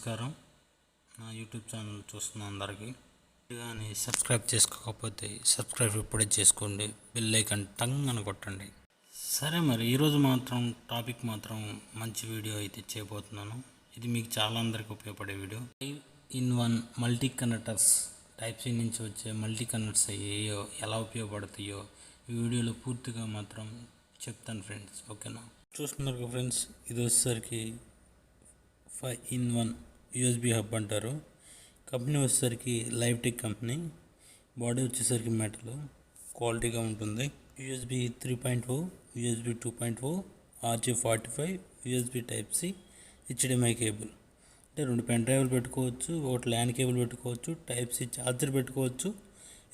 నమస్కారం. నా YouTube channel చూస్తున్న అందరికీ కానీ సబ్స్క్రైబ్ చేసుకోకపోతే సబ్స్క్రైబ్ ఇప్పుడే చేసుకోండి. బెల్ ఐకాన్ టంగ్ అని కొట్టండి. సరే, మరి ఈరోజు టాపిక్ మాత్రం మంచి వీడియో అయితే చేయబోతున్నాను. ఇది మీకు చాలా అందరికీ ఉపయోగపడే video. 5-in-1 multi connectors type C నుంచి వచ్చే మల్టీ కనెక్టర్స్ అయ్యేయో ఎలా ఉపయోగపడతాయో ఈ వీడియోలో పూర్తిగా మాత్రం చెప్తాను ఫ్రెండ్స్. ఓకేనా? చూస్తున్నారు కదా ఫ్రెండ్స్, ఇది వచ్చేసరికి 5-in-1 యూఎస్బీ హబ్ అంటారు. కంపెనీ వచ్చేసరికి లైవ్ టెక్ కంపెనీ. బాడీ వచ్చేసరికి మెటల్, క్వాలిటీగా ఉంటుంది. USB 3.0, USB 2.0, RJ45, USB type C, HDMI cable. అంటే 2 పెన్ డ్రైవ్లు పెట్టుకోవచ్చు, ఒకటి ల్యాన్ కేబుల్ పెట్టుకోవచ్చు, టైప్ సి ఛార్జర్ పెట్టుకోవచ్చు,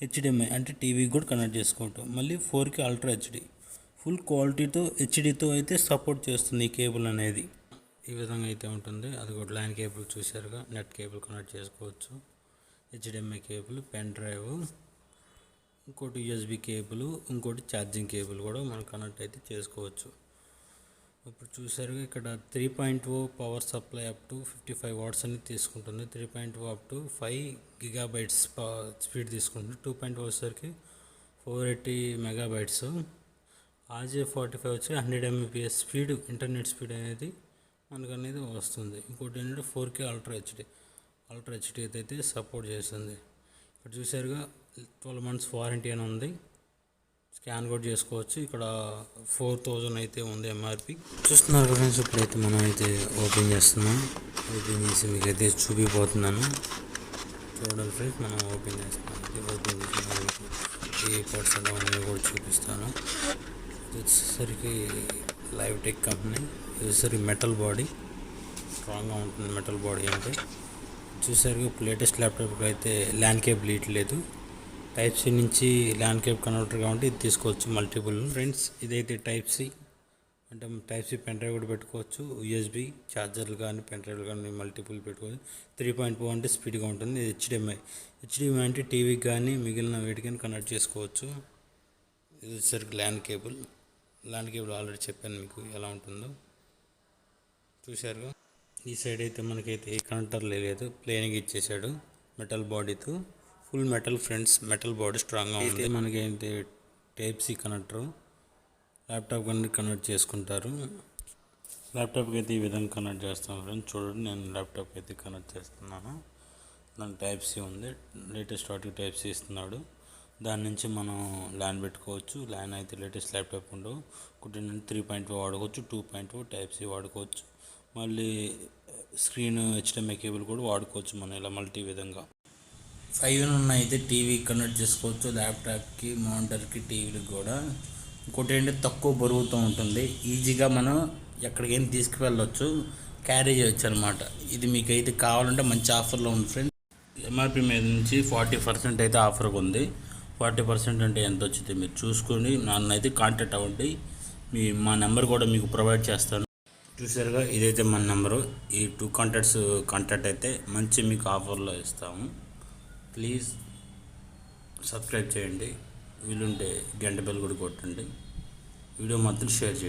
హెచ్డిఎంఐ అంటే టీవీకి కూడా కనెక్ట్ చేసుకోవటం. మళ్ళీ 4K అల్ట్రా హెచ్డి ఫుల్ క్వాలిటీతో హెచ్డితో అయితే సపోర్ట్ చేస్తుంది ఈ కేబుల్ అనేది. ఈ విధంగా అయితే ఉంటుంది. అది కూడా ల్యాన్ కేబుల్ చూసారుగా, నెట్ కేబుల్ కనెక్ట్ చేసుకోవచ్చు, హెచ్డిఎంఐ కేబుల్, పెన్ డ్రైవ్, ఇంకోటి యూఎస్బీ కేబుల్, ఇంకోటి ఛార్జింగ్ కేబుల్ కూడా మనం కనెక్ట్ అయితే చేసుకోవచ్చు. ఇప్పుడు చూసారుగా ఇక్కడ 3.0 power supply up to 55 watts అని తీసుకుంటుంది. 3.0 అప్ టు 5 GB స్పీడ్ తీసుకుంటుంది. 2.0 వచ్చేసరికి 480 MB. RJ45 వచ్చి 100 Mbps స్పీడ్, ఇంటర్నెట్ స్పీడ్ అనేది మనకు అనేది వస్తుంది. ఇంకోటి ఏంటంటే 4K అల్ట్రా హెచ్డి అయితే సపోర్ట్ చేస్తుంది. ఇక్కడ చూసారుగా 12 months వారంటీ అని ఉంది. స్కాన్ కూడా చేసుకోవచ్చు. ఇక్కడ 4000 అయితే ఉంది ఎంఆర్పి. చూస్తున్నారు కదా ఫ్రెండ్స్, ఇప్పుడైతే మనం అయితే ఓపెన్ చేస్తున్నాం. ఓపెన్ చేసి మీకు అయితే చూపిపోతున్నాను. చూడండి ఫ్రెండ్స్, మనం ఓపెన్ చేస్తున్నాం. ఓపెన్ చేసి ఏ పార్ట్స్ ఎలా ఉన్నాయో కూడా చూపిస్తాను. వచ్చేసరికి లైవ్ టెక్ కంపెనీ. వచ్చేసరికి మెటల్ బాడీ, స్ట్రాంగ్గా ఉంటుంది మెటల్ బాడీ అంటే. చూసారు లేటెస్ట్ ల్యాప్టాప్కి అయితే ల్యాన్ కేబుల్ ఇట్లేదు. టైప్ సి నుంచి ల్యాన్ కేబుల్ కన్వర్టర్ కాబట్టి ఇది తీసుకోవచ్చు మల్టిపుల్. ఫ్రెండ్స్, ఇదైతే టైప్ సి అంటే టైప్ సి పెన్ డ్రైవ్ కూడా పెట్టుకోవచ్చు. యూఎస్బీ ఛార్జర్లు కానీ పెన్ డ్రైవ్లు కానీ మల్టిపుల్ పెట్టుకోవచ్చు. 3.0 అంటే స్పీడ్గా ఉంటుంది. ఇది హెచ్డిఎంఐ అంటే టీవీకి కానీ మిగిలిన వీటికి కనెక్ట్ చేసుకోవచ్చు. ఇది వచ్చేసరికి ల్యాన్ కేబుల్ ఆల్రెడీ చెప్పాను మీకు ఎలా ఉంటుందో. చూశారుగా, ఈ సైడ్ అయితే మనకైతే ఏ కనెక్టర్ లేదు, ప్లేన్గా ఇచ్చేసాడు మెటల్ బాడీతో. Full metal friends, metal body స్ట్రాంగ్గా ఉంది. మనకైతే టైప్ సి కనెక్టర్ ల్యాప్టాప్ కానీ కనెక్ట్ చేసుకుంటారు. ల్యాప్టాప్కి అయితే ఈ విధంగా కనెక్ట్ చేస్తాను ఫ్రెండ్స్. చూడండి, నేను ల్యాప్టాప్కి అయితే కనెక్ట్ చేస్తున్నాను. దాని టైప్ సి ఉంది, లేటెస్ట్ వాటికి టైప్ సి ఇస్తున్నాడు. దాని నుంచి మనం ల్యాన్ పెట్టుకోవచ్చు. ల్యాన్ అయితే లేటెస్ట్ ల్యాప్టాప్ ఉండవు. 3.0 వాడుకోవచ్చు, 2.0 టైప్ సి వాడుకోవచ్చు. మళ్ళీ స్క్రీన్ హెచ్డిఎంఐ కేబుల్ కూడా వాడుకోవచ్చు మనం ఇలా మల్టీ విధంగా. 5-in-1 అయితే టీవీ కనెక్ట్ చేసుకోవచ్చు, ల్యాప్టాప్కి, మానిటర్కి, టీవీకి కూడా. ఇంకోటి ఏంటంటే తక్కువ బరువుతో ఉంటుంది. ఈజీగా మనం ఎక్కడికైనా తీసుకువెళ్ళవచ్చు, క్యారీ చేయొచ్చు అనమాట. ఇది మీకు అయితే కావాలంటే మంచి ఆఫర్లో ఉంది ఫ్రెండ్స్. ఎంఆర్పి మీద నుంచి 40% అయితే ఆఫర్గా ఉంది. 40% అంటే ఎంత వచ్చింది మీరు చూసుకొని నన్ను అయితే కాంటాక్ట్ అవ్వండి. మా నెంబర్ కూడా మీకు ప్రొవైడ్ చేస్తాను. చూసారుగా, ఇదైతే మన నెంబరు. ఈ 2 కాంటాక్ట్ అయితే మంచి మీకు ఆఫర్లో ఇస్తాము. ప్లీజ్ సబ్స్క్రైబ్ చేయండి. వీలుంటే గంట బెల్ కూడా కొట్టండి. వీడియో మాత్రం షేర్ చేయండి.